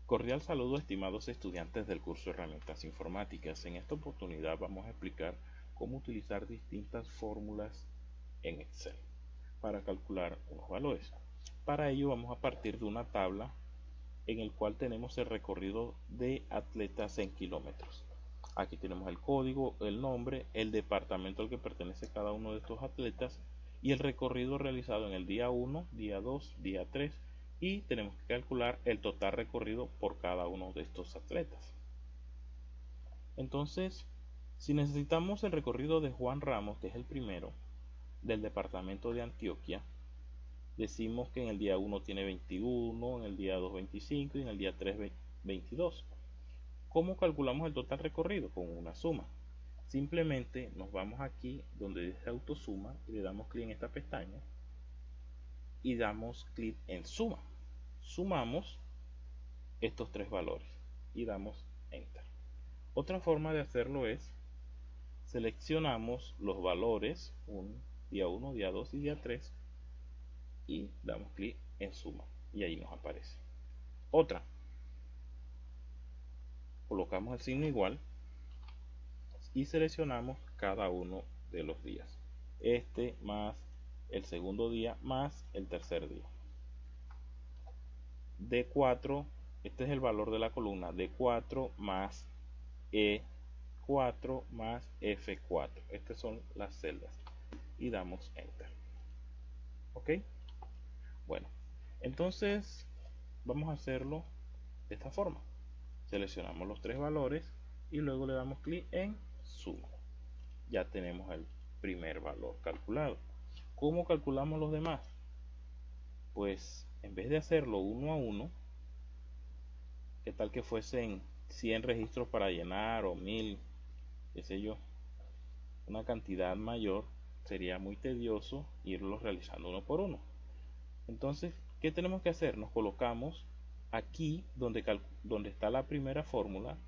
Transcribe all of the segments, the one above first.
Cordial saludo, estimados estudiantes del curso de Herramientas Informáticas. En esta oportunidad vamos a explicar cómo utilizar distintas fórmulas en Excel para calcular unos valores. Para ello vamos a partir de una tabla en el cual tenemos el recorrido de atletas en kilómetros. Aquí tenemos el código, el nombre, el departamento al que pertenece cada uno de estos atletas y el recorrido realizado en el día 1, día 2, día 3, y tenemos que calcular el total recorrido por cada uno de estos atletas. Entonces, si necesitamos el recorrido de Juan Ramos, que es el primero, del departamento de Antioquia, decimos que en el día 1 tiene 21, en el día 2 25 y en el día 3 22. ¿Cómo calculamos el total recorrido? Con una suma. Simplemente nos vamos aquí donde dice autosuma y le damos clic en esta pestaña y damos clic en suma. Sumamos estos tres valores y damos enter. Otra forma de hacerlo es seleccionamos los valores día 1, día 2 y día 3 y damos clic en suma y ahí nos aparece. Otra, colocamos el signo igual y seleccionamos cada uno de los días, este más el segundo día más el tercer día. D4, este es el valor de la columna, D4 más E4 más F4. Estas son las celdas y damos enter. Ok, bueno, entonces vamos a hacerlo de esta forma. Seleccionamos los tres valores y luego le damos clic en suma. Ya tenemos el primer valor calculado. ¿Cómo calculamos los demás? Pues en vez de hacerlo uno a uno, que tal que fuesen 100 registros para llenar o 1000, qué sé yo, una cantidad mayor, sería muy tedioso irlos realizando uno por uno. Entonces, ¿qué tenemos que hacer? Nos colocamos aquí donde está la primera fórmula,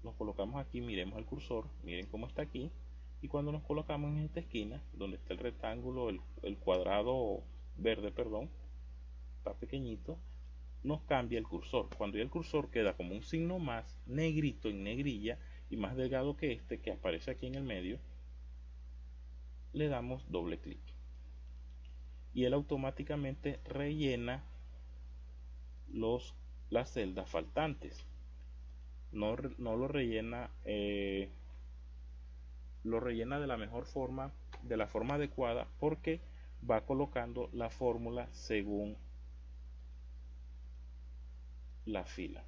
nos colocamos aquí, miremos el cursor, miren cómo está aquí, y cuando nos colocamos en esta esquina, donde está el rectángulo, el cuadrado verde, perdón, está pequeñito, nos cambia el cursor. Cuando ya el cursor queda como un signo más, negrito en negrilla, y más delgado que este que aparece aquí en el medio, le damos doble clic. Y él automáticamente rellena las celdas faltantes. No lo rellena, lo rellena de la mejor forma, de la forma adecuada, porque va colocando la fórmula según la fila.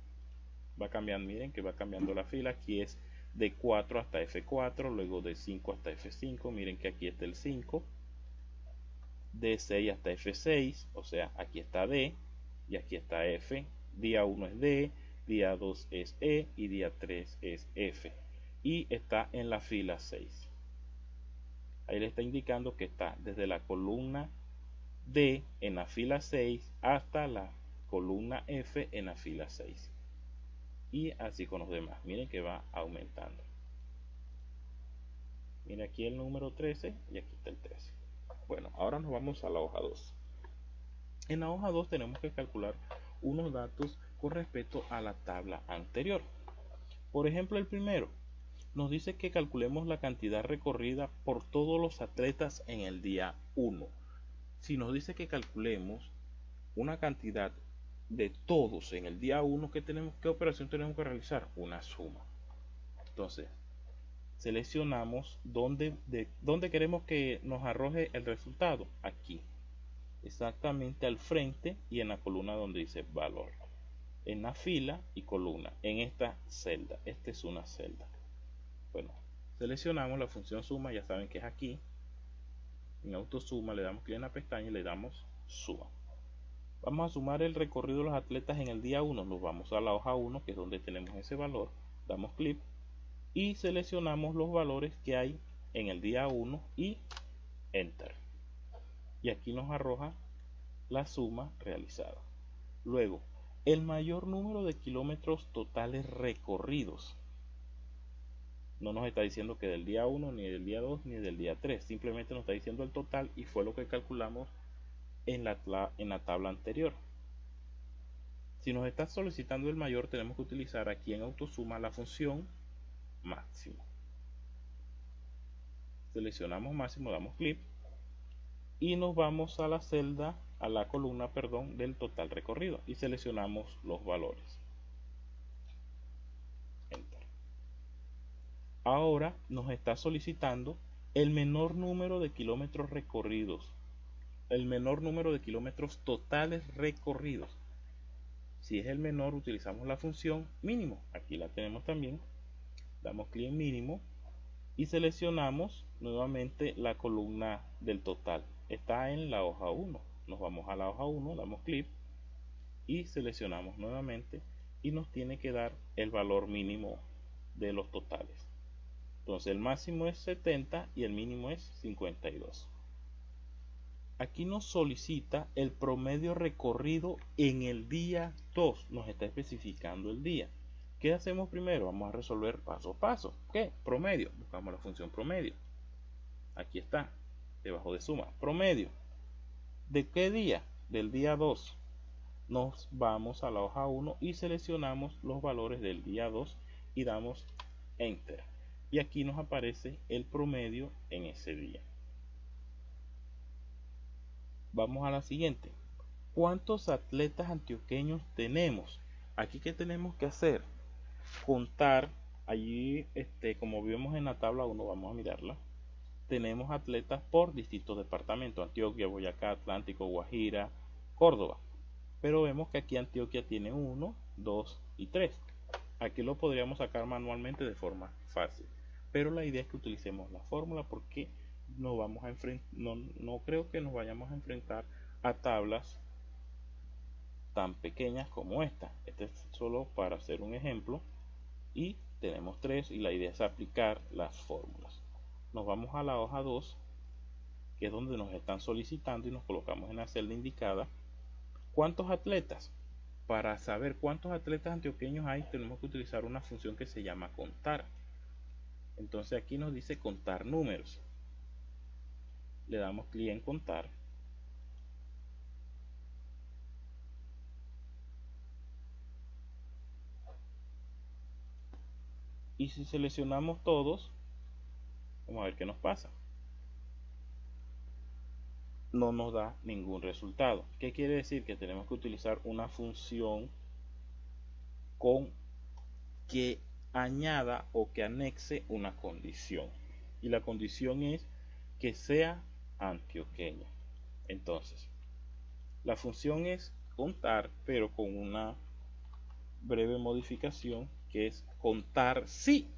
Va cambiando, miren que va cambiando la fila. Aquí es de 4 hasta F4, luego de 5 hasta F5, miren que aquí está el 5, de 6 hasta F6, o sea, aquí está D y aquí está F. Día 1 es D, día 2 es E y día 3 es F. Y está en la fila 6. Ahí le está indicando que está desde la columna D en la fila 6 hasta la columna F en la fila 6. Y así con los demás. Miren que va aumentando. Miren aquí el número 13 y aquí está el 13. Bueno, ahora nos vamos a la hoja 2. En la hoja 2 tenemos que calcular unos datos con respecto a la tabla anterior. Por ejemplo, el primero nos dice que calculemos la cantidad recorrida por todos los atletas en el día 1. Si nos dice que calculemos una cantidad de todos en el día 1, ¿qué operación tenemos que realizar? Una suma. Entonces, seleccionamos dónde queremos que nos arroje el resultado. Aquí, exactamente al frente y en la columna donde dice valor. En la fila y columna, en esta celda. Esta es una celda. Bueno, seleccionamos la función suma, ya saben que es aquí. En autosuma le damos clic en la pestaña y le damos suma. Vamos a sumar el recorrido de los atletas en el día 1. Nos vamos a la hoja 1, que es donde tenemos ese valor. Damos clic y seleccionamos los valores que hay en el día 1 y enter. Y aquí nos arroja la suma realizada. Luego, el mayor número de kilómetros totales recorridos. No nos está diciendo que del día 1, ni del día 2, ni del día 3. Simplemente nos está diciendo el total y fue lo que calculamos en la tabla anterior. Si nos está solicitando el mayor, tenemos que utilizar aquí en autosuma la función máximo. Seleccionamos máximo, damos clic y nos vamos a la celda, a la columna, perdón, del total recorrido y seleccionamos los valores. Enter. Ahora nos está solicitando el menor número de kilómetros recorridos, el menor número de kilómetros totales recorridos. Si es el menor, utilizamos la función mínimo. Aquí la tenemos también. Damos clic en mínimo y seleccionamos nuevamente la columna del total. Está en la hoja 1. Nos vamos a la hoja 1, damos clic y seleccionamos nuevamente y nos tiene que dar el valor mínimo de los totales. Entonces el máximo es 70 y el mínimo es 52. Aquí nos solicita el promedio recorrido en el día 2. Nos está especificando el día. ¿Qué hacemos primero? Vamos a resolver paso a paso. ¿Qué? Promedio. Buscamos la función promedio. Aquí está, debajo de suma. Promedio. ¿De qué día? Del día 2. Nos vamos a la hoja 1 y seleccionamos los valores del día 2 y damos Enter. Y aquí nos aparece el promedio en ese día. Vamos a la siguiente. ¿Cuántos atletas antioqueños tenemos? Aquí, ¿qué tenemos que hacer? Contar. Allí, como vemos en la tabla 1, vamos a mirarla. Tenemos atletas por distintos departamentos: Antioquia, Boyacá, Atlántico, Guajira, Córdoba. Pero vemos que aquí Antioquia tiene 1, 2 y 3. Aquí lo podríamos sacar manualmente de forma fácil. Pero la idea es que utilicemos la fórmula porque no vamos a no creo que nos vayamos a enfrentar a tablas tan pequeñas como esta. Este es solo para hacer un ejemplo y tenemos 3 y la idea es aplicar las fórmulas. Nos vamos a la hoja 2, que es donde nos están solicitando, y nos colocamos en la celda indicada. ¿Cuántos atletas? Para saber cuántos atletas antioqueños hay, tenemos que utilizar una función que se llama contar. Entonces aquí nos dice contar números. Le damos clic en contar. Y si seleccionamos todos, vamos a ver qué nos pasa. No nos da ningún resultado. ¿Qué quiere decir? Que tenemos que utilizar una función con que añada o que anexe una condición. Y la condición es que sea antioqueña. Entonces, la función es contar, pero con una breve modificación, que es contar si.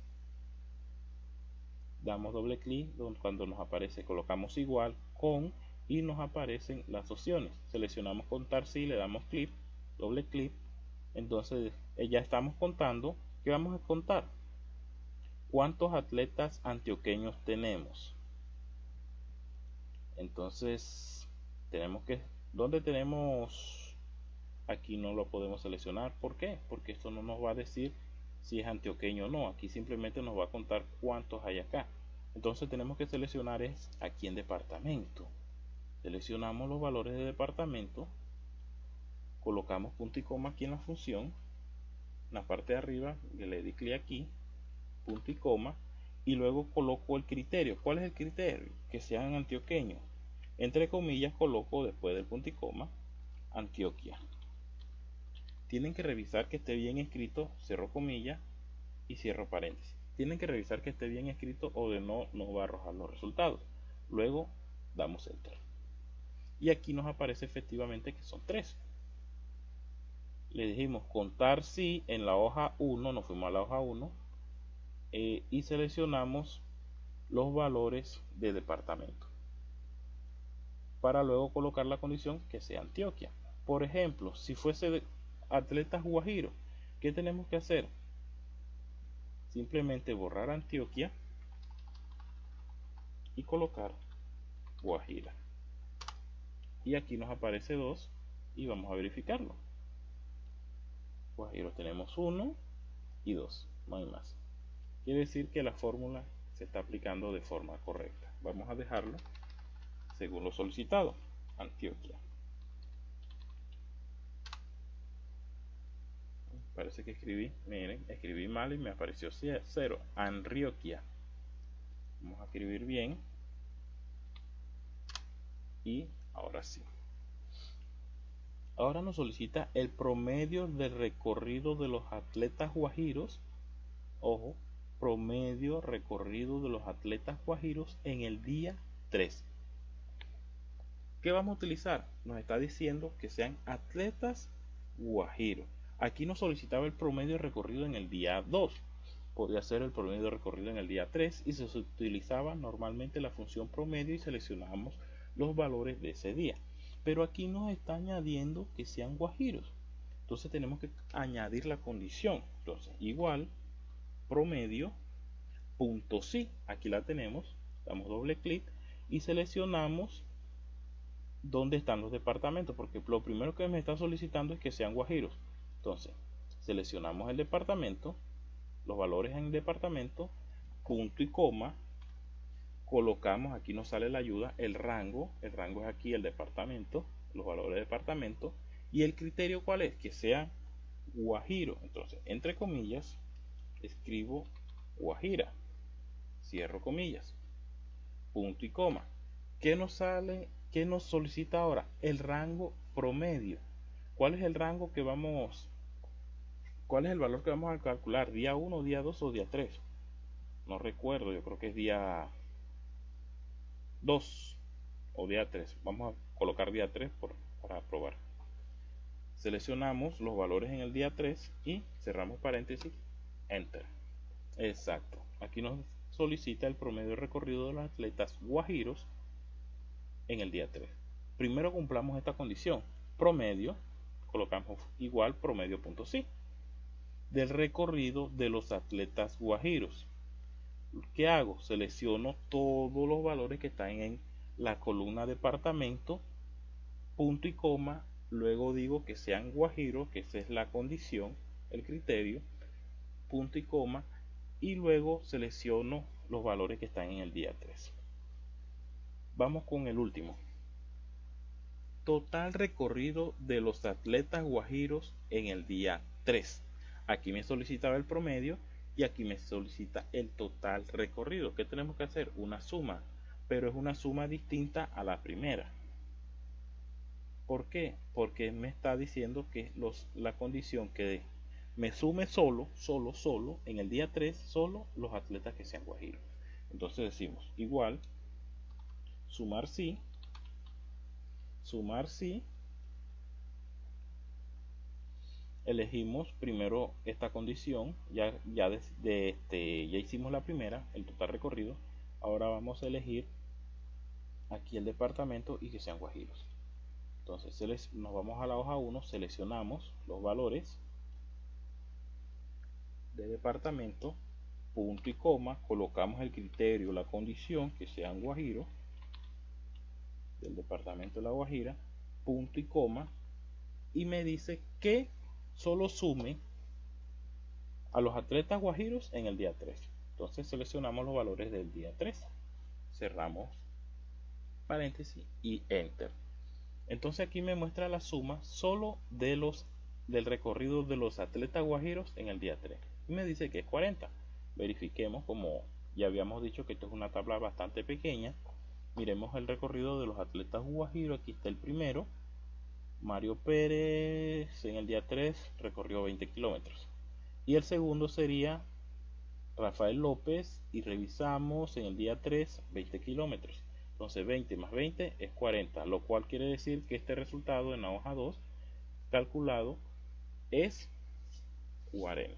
Damos doble clic, cuando nos aparece colocamos igual con y nos aparecen las opciones. Seleccionamos contar si, le damos clic, doble clic. Entonces ya estamos contando. ¿Qué vamos a contar? ¿Cuántos atletas antioqueños tenemos? Entonces tenemos que, ¿dónde tenemos? Aquí no lo podemos seleccionar. ¿Por qué? Porque esto no nos va a decir si es antioqueño o no. Aquí simplemente nos va a contar cuántos hay acá. Entonces tenemos que seleccionar es aquí en departamento. Seleccionamos los valores de departamento, colocamos punto y coma aquí en la función, en la parte de arriba le di clic aquí, punto y coma, y luego coloco el criterio. ¿Cuál es el criterio? Que sean antioqueños. Entre comillas coloco después del punto y coma Antioquia. Tienen que revisar que esté bien escrito, cierro comillas y cierro paréntesis. Tienen que revisar que esté bien escrito o de no va a arrojar los resultados. Luego damos Enter. Y aquí nos aparece efectivamente que son 3. Le dijimos contar si en la hoja 1, nos fuimos a la hoja 1 y seleccionamos los valores de departamento para luego colocar la condición que sea Antioquia. Por ejemplo, si fuese de atletas Guajiro, ¿qué tenemos que hacer? Simplemente borrar Antioquia y colocar Guajira. Y aquí nos aparece 2 y vamos a verificarlo. Guajiro tenemos 1 y 2, no hay más. Quiere decir que la fórmula se está aplicando de forma correcta. Vamos a dejarlo según lo solicitado, Antioquia. Parece que escribí, miren, escribí mal y me apareció 0. Antioquia. Vamos a escribir bien. Y ahora sí. Ahora nos solicita el promedio de recorrido de los atletas guajiros. Ojo, promedio recorrido de los atletas guajiros en el día 3. ¿Qué vamos a utilizar? Nos está diciendo que sean atletas guajiros. Aquí nos solicitaba el promedio de recorrido en el día 2. Podría ser el promedio de recorrido en el día 3 y se utilizaba normalmente la función promedio y seleccionamos los valores de ese día. Pero aquí nos está añadiendo que sean guajiros. Entonces tenemos que añadir la condición. Entonces, igual promedio punto sí. Aquí la tenemos. Damos doble clic y seleccionamos dónde están los departamentos, porque lo primero que me está solicitando es que sean guajiros. Entonces, seleccionamos el departamento, los valores en el departamento, punto y coma, colocamos, aquí nos sale la ayuda, el rango es aquí el departamento, los valores de departamento, y el criterio ¿cuál es? Que sea guajiro. Entonces, entre comillas, escribo Guajira, cierro comillas, punto y coma. ¿Qué nos sale? ¿Qué nos solicita ahora? El rango promedio. ¿Cuál es el rango que vamos? ¿Cuál es el valor que vamos a calcular? ¿Día 1, día 2 o día 3? No recuerdo, yo creo que es día 2 o día 3. Vamos a colocar día 3 para probar. Seleccionamos los valores en el día 3 y cerramos paréntesis, enter. Exacto. Aquí nos solicita el promedio de recorrido de los atletas guajiros en el día 3. Primero cumplamos esta condición. Promedio, colocamos igual promedio.sí del recorrido de los atletas guajiros. ¿Qué hago? Selecciono todos los valores que están en la columna departamento, punto y coma, luego digo que sean guajiros, que esa es la condición, el criterio, punto y coma, y luego selecciono los valores que están en el día 3. Vamos con el último. Total recorrido de los atletas guajiros en el día 3. Aquí me solicitaba el promedio y aquí me solicita el total recorrido. ¿Qué tenemos que hacer? Una suma, pero es una suma distinta a la primera. ¿Por qué? Porque me está diciendo que la condición que me sume solo en el día 3, solo los atletas que sean guajiros. Entonces decimos igual sumar sí, elegimos primero esta condición, ya hicimos la primera, el total recorrido. Ahora vamos a elegir aquí el departamento y que sean guajiros. Entonces nos vamos a la hoja 1, seleccionamos los valores de departamento, punto y coma, colocamos el criterio, la condición que sean guajiros del departamento de La Guajira, punto y coma, y me dice que solo sume a los atletas guajiros en el día 3. Entonces seleccionamos los valores del día 3, cerramos paréntesis y enter. Entonces aquí me muestra la suma solo del recorrido de los atletas guajiros en el día 3 y me dice que es 40. Verifiquemos, como ya habíamos dicho que esto es una tabla bastante pequeña. Miremos el recorrido de los atletas guajiros. Aquí está el primero, Mario Pérez, en el día 3 recorrió 20 kilómetros. Y el segundo sería Rafael López y revisamos en el día 3 20 kilómetros. Entonces 20 más 20 es 40, lo cual quiere decir que este resultado en la hoja 2 calculado es 40.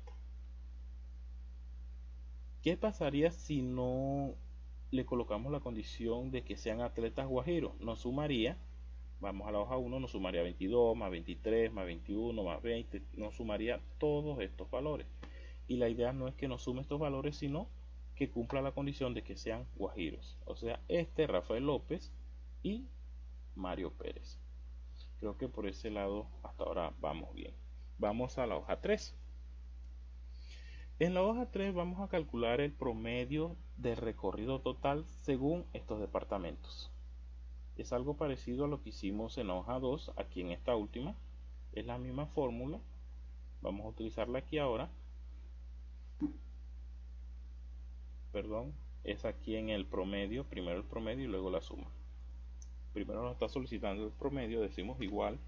¿Qué pasaría si no le colocamos la condición de que sean atletas guajiros? Nos sumaría, vamos a la hoja 1, nos sumaría 22, más 23, más 21, más 20, nos sumaría todos estos valores. Y la idea no es que nos sume estos valores, sino que cumpla la condición de que sean guajiros. O sea, Rafael López y Mario Pérez. Creo que por ese lado hasta ahora vamos bien. Vamos a la hoja 3. En la hoja 3 vamos a calcular el promedio de recorrido total según estos departamentos. Es algo parecido a lo que hicimos en la hoja 2, aquí en esta última. Es la misma fórmula, Vamos a utilizarla aquí ahora. Perdón, es aquí en el promedio, primero el promedio y luego la suma. Primero nos está solicitando el promedio, decimos igual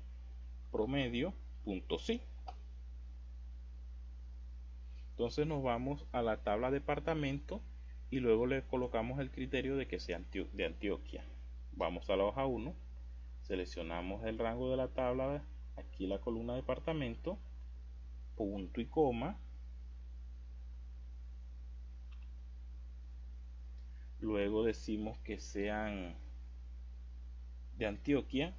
promedio punto sí. Entonces nos vamos a la tabla departamento y luego le colocamos el criterio de que sea de Antioquia. Vamos a la hoja 1, seleccionamos el rango de la tabla, aquí la columna departamento, punto y coma, luego decimos que sean de Antioquia,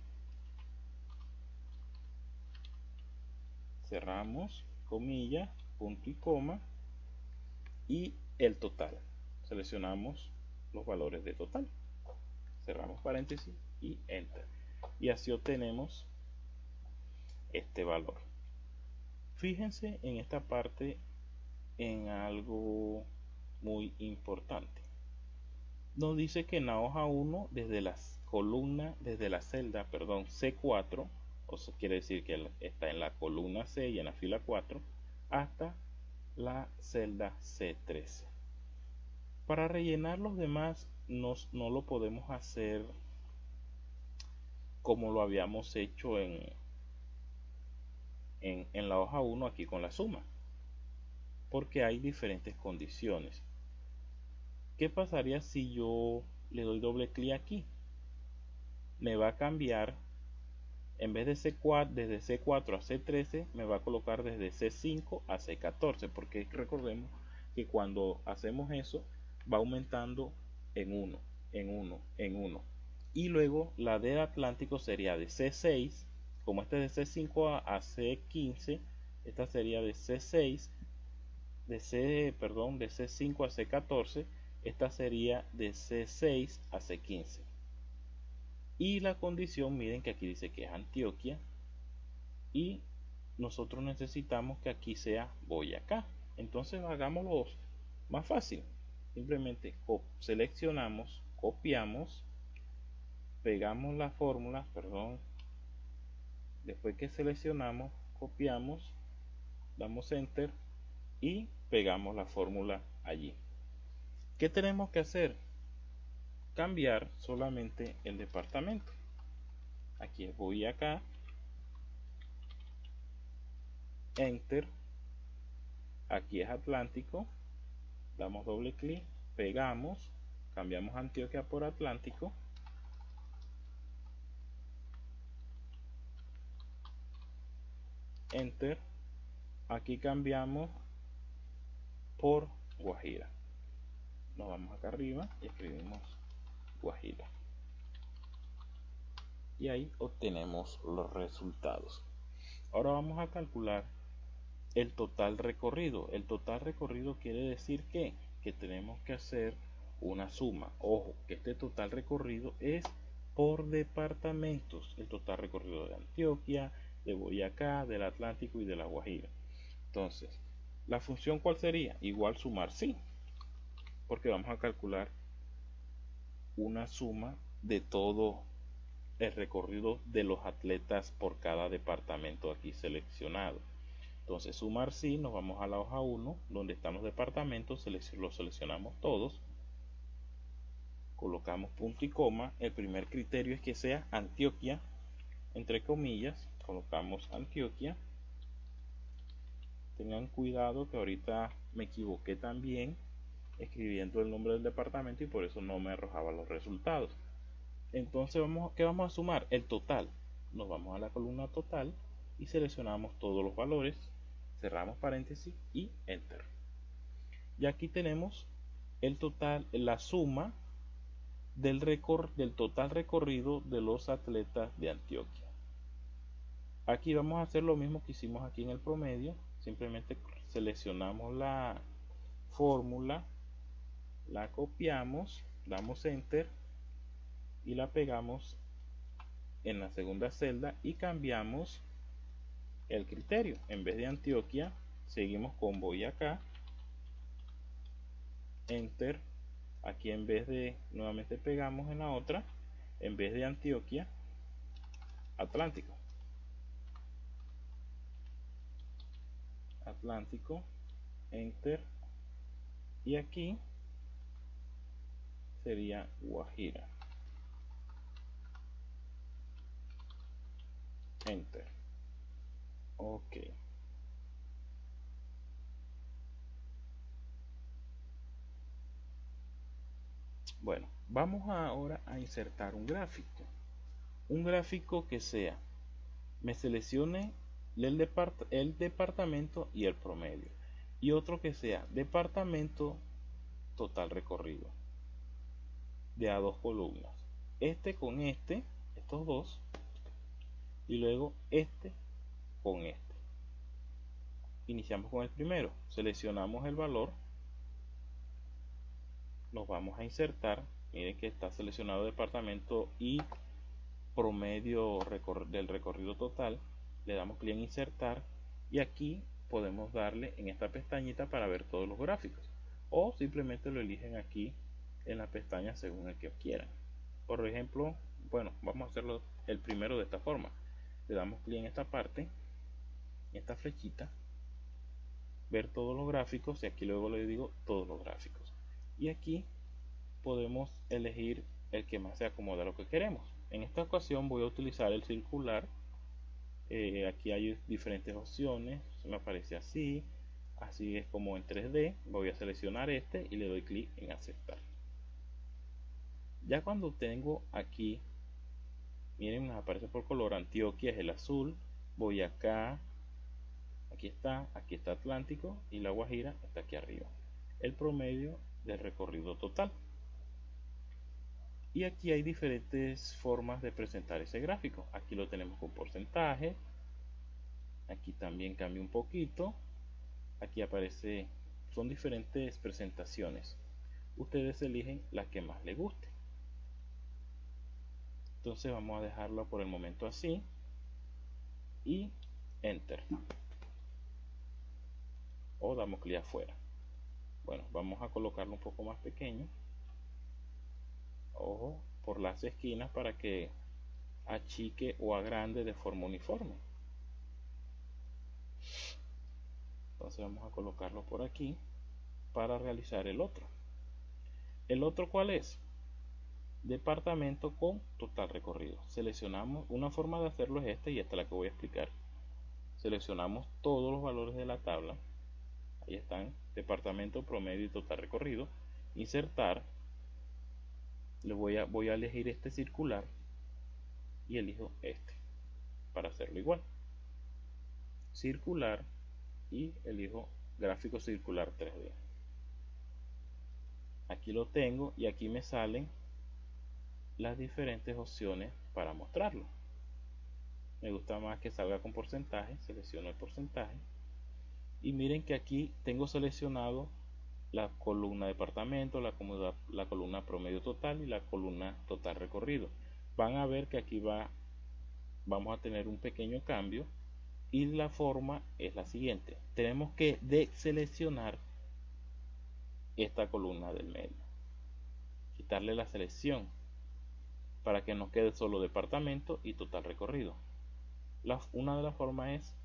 cerramos comillas, punto y coma, y el total, seleccionamos los valores de total, cerramos paréntesis y enter, y así obtenemos este valor. Fíjense en esta parte en algo muy importante. Nos dice que en la hoja 1, desde las columnas, desde la celda, perdón, C4, o sea, quiere decir que está en la columna C y en la fila 4, hasta la celda C13. Para rellenar los demás no lo podemos hacer como lo habíamos hecho en la hoja 1 aquí con la suma, porque hay diferentes condiciones. ¿Qué pasaría si yo le doy doble clic aquí? Me va a cambiar, en vez de C4, desde C4 a C13, me va a colocar desde C5 a C14, porque recordemos que cuando hacemos eso va aumentando en 1, en 1, en 1. Y luego la del Atlántico sería de C6, como este es de C5 a C15, esta sería de C6, de C5 a C14, esta sería de C6 a C15. Y la condición, miren que aquí dice que es Antioquia, y nosotros necesitamos que aquí sea Boyacá. Entonces hagámoslo más fácil. Simplemente seleccionamos, copiamos, pegamos la fórmula, después que seleccionamos, copiamos, damos enter y pegamos la fórmula allí. ¿Qué tenemos que hacer? Cambiar solamente el departamento. Aquí voy acá, enter, aquí es Atlántico, damos doble clic, pegamos, cambiamos Antioquia por Atlántico, enter, aquí cambiamos por Guajira, nos vamos acá arriba y escribimos Guajira, y ahí obtenemos los resultados. Ahora vamos a calcular el total recorrido. El total recorrido quiere decir que tenemos que hacer una suma. Ojo, que este total recorrido es por departamentos. El total recorrido de Antioquia, de Boyacá, del Atlántico y de La Guajira. Entonces, ¿la función cuál sería? Igual sumar sí, porque vamos a calcular una suma de todo el recorrido de los atletas por cada departamento aquí seleccionado. Entonces sumar sí, nos vamos a la hoja 1 donde están los departamentos, los seleccionamos todos, colocamos punto y coma. El primer criterio es que sea Antioquia, entre comillas, colocamos Antioquia. Tengan cuidado que ahorita me equivoqué también escribiendo el nombre del departamento y por eso no me arrojaba los resultados. Entonces ¿qué vamos a sumar? El total. Nos vamos a la columna total y seleccionamos todos los valores, cerramos paréntesis y enter. Y aquí tenemos el total, la suma del total recorrido de los atletas de Antioquia. Aquí vamos a hacer lo mismo que hicimos aquí en el promedio, simplemente seleccionamos la fórmula, la copiamos, damos enter y la pegamos en la segunda celda y cambiamos el criterio. En vez de Antioquia seguimos con Boyacá, enter. Aquí en vez de, nuevamente pegamos en la otra, en vez de Antioquia, Atlántico. Atlántico, enter, y aquí sería Guajira, enter. Ok. Bueno, vamos ahora a insertar un gráfico. Un gráfico que sea, me seleccione el departamento y el promedio. Y otro que sea departamento, total recorrido, de a dos columnas. Este con este, estos dos, y luego este con este. Iniciamos con el primero, seleccionamos el valor, nos vamos a insertar. Miren que está seleccionado departamento y promedio del recorrido total. Le damos clic en insertar y aquí podemos darle en esta pestañita para ver todos los gráficos, o simplemente lo eligen aquí en la pestaña según el que quieran. Por ejemplo, bueno, vamos a hacerlo el primero de esta forma. Le damos clic en esta parte, en esta flechita, ver todos los gráficos, y aquí luego le digo todos los gráficos, y aquí podemos elegir el que más se acomoda a lo que queremos. En esta ocasión voy a utilizar el circular. Aquí hay diferentes opciones, se me aparece así es como en 3D. Voy a seleccionar este y le doy clic en aceptar. Ya cuando tengo aquí, miren, nos aparece por color. Antioquia es el azul, Boyacá, aquí está Atlántico, y La Guajira está aquí arriba. El promedio del recorrido total. Y aquí hay diferentes formas de presentar ese gráfico. Aquí lo tenemos con porcentaje. Aquí también cambia un poquito. Aquí aparece, son diferentes presentaciones. Ustedes eligen la que más les guste. Entonces vamos a dejarlo por el momento así. Y enter. O damos clic afuera. Bueno, vamos a colocarlo un poco más pequeño. Ojo, por las esquinas para que achique o agrande de forma uniforme. Entonces vamos a colocarlo por aquí para realizar el otro. ¿El otro cuál es? Departamento con total recorrido. Seleccionamos, una forma de hacerlo es esta, y esta es la que voy a explicar. Seleccionamos todos los valores de la tabla. Ahí están, departamento, promedio y total recorrido. Insertar. Voy a elegir este circular y elijo este para hacerlo igual. Circular y elijo gráfico circular 3D. Aquí lo tengo y aquí me salen las diferentes opciones para mostrarlo. Me gusta más que salga con porcentaje, selecciono el porcentaje y miren que aquí tengo seleccionado la columna departamento, la columna promedio total y la columna total recorrido. Van a ver que aquí vamos a tener un pequeño cambio, y la forma es la siguiente. Tenemos que deseleccionar esta columna del medio, quitarle la selección para que nos quede solo departamento y total recorrido. Una de las formas es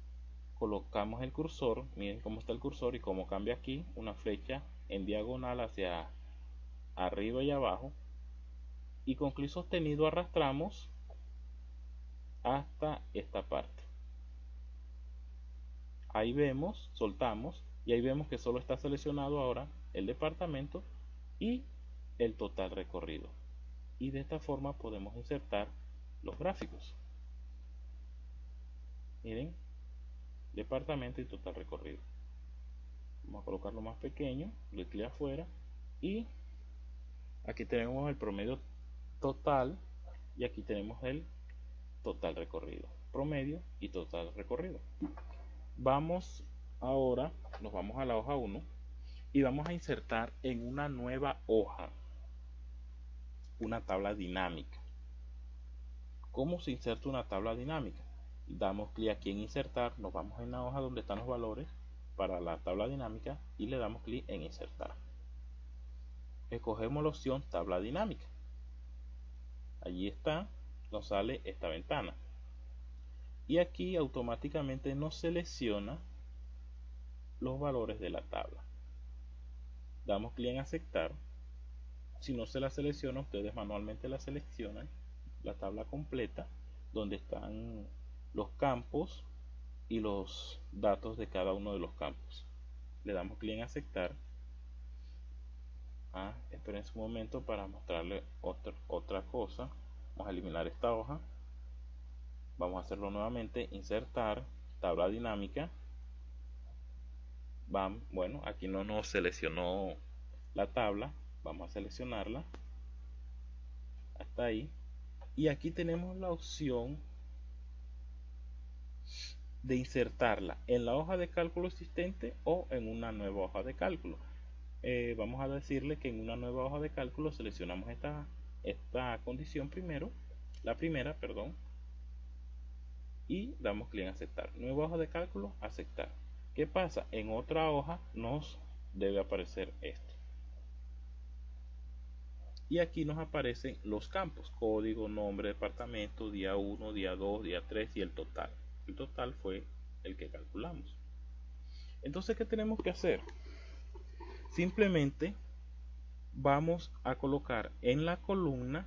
colocamos el cursor, miren cómo está el cursor y cómo cambia aquí, una flecha en diagonal hacia arriba y abajo, y con clic sostenido arrastramos hasta esta parte. Ahí vemos, soltamos y ahí vemos que solo está seleccionado ahora el departamento y el total recorrido, y de esta forma podemos insertar los gráficos. Miren, departamento y total recorrido. Vamos a colocarlo más pequeño, le clic afuera y aquí tenemos el promedio total y aquí tenemos el total recorrido, promedio y total recorrido. Vamos ahora, nos vamos a la hoja 1 y vamos a insertar en una nueva hoja una tabla dinámica. ¿Cómo se inserta una tabla dinámica? Damos clic aquí en insertar, nos vamos en la hoja donde están los valores para la tabla dinámica y le damos clic en insertar. Escogemos la opción tabla dinámica. Allí está, nos sale esta ventana y aquí automáticamente nos selecciona los valores de la tabla. Damos clic en aceptar. Si no se la selecciona, ustedes manualmente la seleccionan, la tabla completa, donde están los campos y los datos de cada uno de los campos. Le damos clic en aceptar. Esperen un momento para mostrarle otra cosa. Vamos a eliminar esta hoja. Vamos a hacerlo nuevamente, insertar, tabla dinámica. Bueno, aquí no nos seleccionó la tabla. Vamos a seleccionarla hasta ahí, y aquí tenemos la opción de insertarla en la hoja de cálculo existente o en una nueva hoja de cálculo. Vamos a decirle que en una nueva hoja de cálculo seleccionamos esta condición primero, la primera, perdón, y damos clic en aceptar. Nueva hoja de cálculo, aceptar. ¿Qué pasa? En otra hoja nos debe aparecer esto. Y aquí nos aparecen los campos: código, nombre, departamento, día 1, día 2, día 3 y el total. El total fue el que calculamos. Entonces, ¿qué tenemos que hacer? Simplemente vamos a colocar en la columna,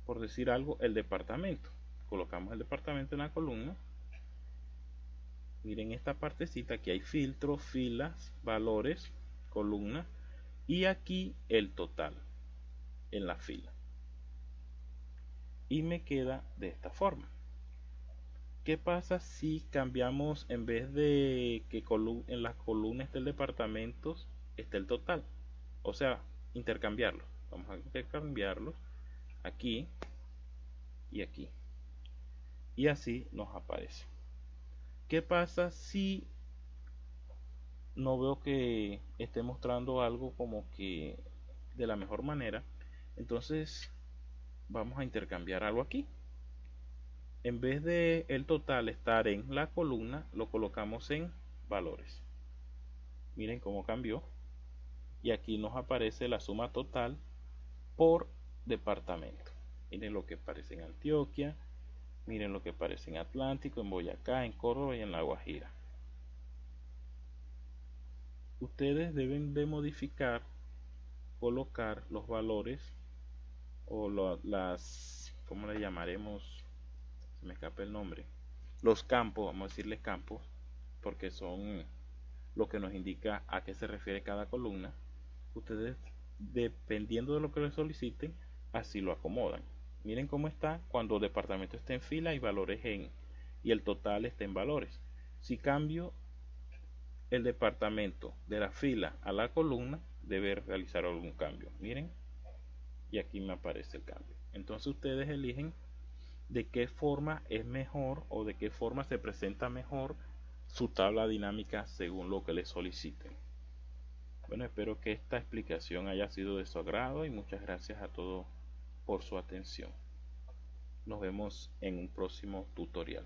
por decir algo, el departamento. Colocamos el departamento en la columna. Miren esta partecita, aquí hay filtros, filas, valores, columna, y aquí el total en la fila. Y me queda de esta forma. ¿Qué pasa si cambiamos, en vez de que en la columna esté el departamento, esté el total? O sea, intercambiarlos. Vamos a intercambiarlos aquí y aquí. Y así nos aparece. ¿Qué pasa si no veo que esté mostrando algo como que de la mejor manera? Entonces vamos a intercambiar algo aquí. En vez de el total estar en la columna, lo colocamos en valores. Miren cómo cambió. Y aquí nos aparece la suma total por departamento. Miren lo que aparece en Antioquia. Miren lo que aparece en Atlántico, en Boyacá, en Córdoba y en La Guajira. Ustedes deben de modificar, colocar los valores o ¿cómo le llamaremos? Se me escapa el nombre. Los campos, vamos a decirles campos, porque son lo que nos indica a qué se refiere cada columna. Ustedes, dependiendo de lo que les soliciten, así lo acomodan. Miren cómo está cuando el departamento está en fila y valores y el total está en valores. Si cambio el departamento de la fila a la columna, debe realizar algún cambio. Miren, y aquí me aparece el cambio. Entonces ustedes eligen de qué forma es mejor o de qué forma se presenta mejor su tabla dinámica según lo que les soliciten. Bueno, espero que esta explicación haya sido de su agrado y muchas gracias a todos por su atención. Nos vemos en un próximo tutorial.